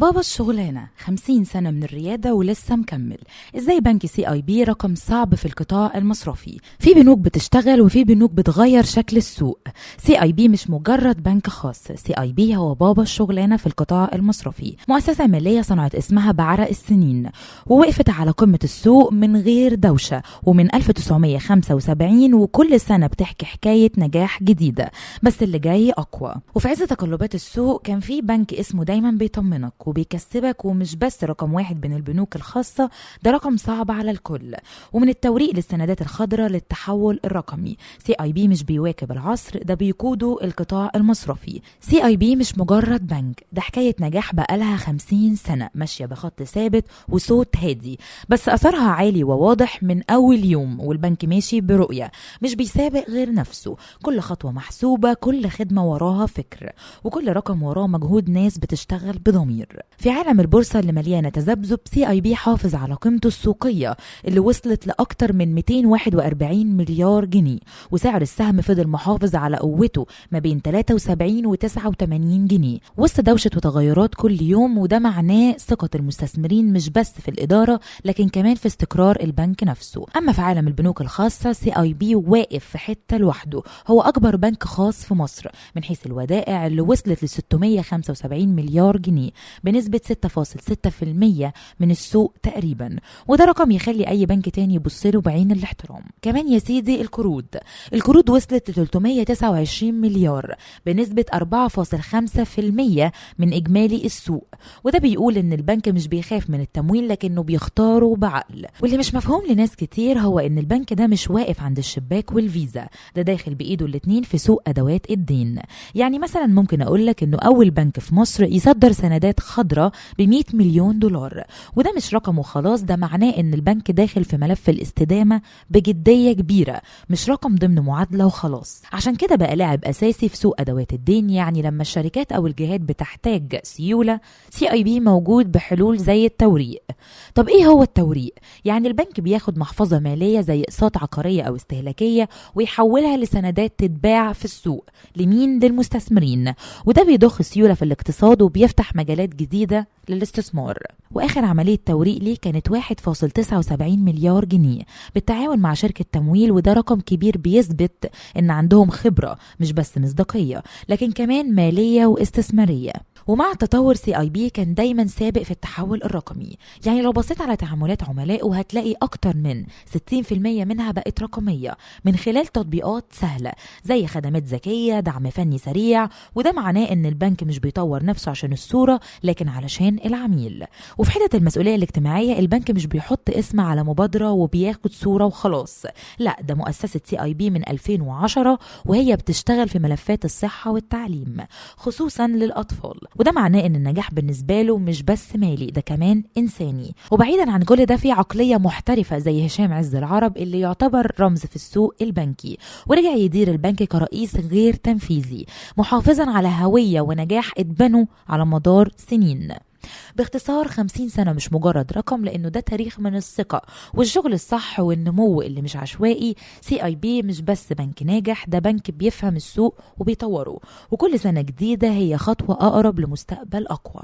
بابا الشغلانة 50 سنة من الريادة ولسه مكمل. ازاي بنك CIB رقم صعب في القطاع المصرفي؟ في بنوك بتشتغل وفي بنوك بتغير شكل السوق. CIB مش مجرد بنك خاص، CIB هو بابا الشغلانة في القطاع المصرفي، مؤسسة مالية صنعت اسمها بعرق السنين ووقفت على قمة السوق من غير دوشة ومن 1975، وكل سنة بتحكي حكاية نجاح جديدة، بس اللي جاي أقوى. وفي عز تقلبات السوق كان في بنك اسمه دايما بيطمنك وبيكسبك، ومش بس رقم واحد بين البنوك الخاصة، ده رقم صعب على الكل. ومن التوريق للسندات الخضراء للتحول الرقمي، CIB مش بيواكب العصر، ده بيقوده القطاع المصرفي. CIB مش مجرد بنك، ده حكاية نجاح بقالها 50 سنة ماشية بخط ثابت وصوت هادي، بس أثرها عالي وواضح من أول يوم. والبنك ماشي برؤية، مش بيسابق غير نفسه، كل خطوة محسوبة، كل خدمة وراها فكر، وكل رقم وراه مجهود ناس بتشتغل بضمير. في عالم البورصة اللي مليانة تذبذب، CIB حافظ على قيمته السوقية اللي وصلت لأكتر من 241 مليار جنيه، وسعر السهم فضل محافظ على قوته ما بين 73 و 89 جنيه وسط دوشة وتغيرات كل يوم. وده معناه ثقة المستثمرين مش بس في الإدارة لكن كمان في استقرار البنك نفسه. أما في عالم البنوك الخاصة، CIB واقف في حتة لوحده، هو أكبر بنك خاص في مصر من حيث الودائع اللي وصلت ل 675 مليار جنيه بنسبة 6.6% من السوق تقريبا، وده رقم يخلي أي بنك تاني يبصله بعين الاحترام. كمان يا سيدي القروض وصلت ل 329 مليار بنسبة 4.5% من إجمالي السوق، وده بيقول إن البنك مش بيخاف من التمويل لكنه بيختاره بعقل. واللي مش مفهوم لناس كتير هو إن البنك ده مش واقف عند الشباك والفيزا، ده داخل بإيده الاتنين في سوق أدوات الدين. يعني مثلا ممكن أقولك إنه أول بنك في مصر يصدر سندات خضراء ب100 مليون دولار، وده مش رقم وخلاص، ده معناه إن البنك داخل في ملف الاستدامة بجدية كبيرة، مش رقم ضمن معادلة وخلاص. عشان كده بقى لاعب أساسي في سوق أدوات الدين. يعني لما الشركات أو الجهات بتحتاج سيولة، CIB موجود بحلول زي التوريق. طب إيه هو التوريق؟ يعني البنك بياخد محفظة مالية زي أقساط عقارية أو استهلاكية ويحولها لسندات تتباع في السوق. لمين؟ للمستثمرين، وده بيضخ سيولة في الاقتصاد وبيفتح مجالات جديدة للاستثمار. واخر عملية توريق ليه كانت 1.79 مليار جنيه بالتعاون مع شركة تمويل، وده رقم كبير بيثبت ان عندهم خبرة مش بس مصداقية لكن كمان مالية واستثمارية. ومع تطور CIB كان دايما سابق في التحول الرقمي. يعني لو بصيت على تعاملات عملائه هتلاقي اكتر من 60% منها بقت رقمية من خلال تطبيقات سهلة زي خدمات ذكية، دعم فني سريع، وده معناه ان البنك مش بيطور نفسه عشان الصورة لكن علشان العميل. وفي حتة المسؤولية الاجتماعية، البنك مش بيحط اسم على مبادرة وبياخد صورة وخلاص، لا، ده مؤسسة CIB من 2010 وهي بتشتغل في ملفات الصحة والتعليم خصوصا للأطفال، وده معناه ان النجاح بالنسبة له مش بس مالي، ده كمان إنساني. وبعيدا عن كل ده، في عقلية محترفة زي هشام عز العرب اللي يعتبر رمز في السوق البنكي، ورجع يدير البنك كرئيس غير تنفيذي محافظا على هوية ونجاح اتبنوا على مدار سنين. باختصار 50 سنة مش مجرد رقم، لأنه ده تاريخ من الثقة والشغل الصح والنمو اللي مش عشوائي. CIB مش بس بنك ناجح، ده بنك بيفهم السوق وبيطوره، وكل سنة جديدة هي خطوة أقرب لمستقبل أقوى.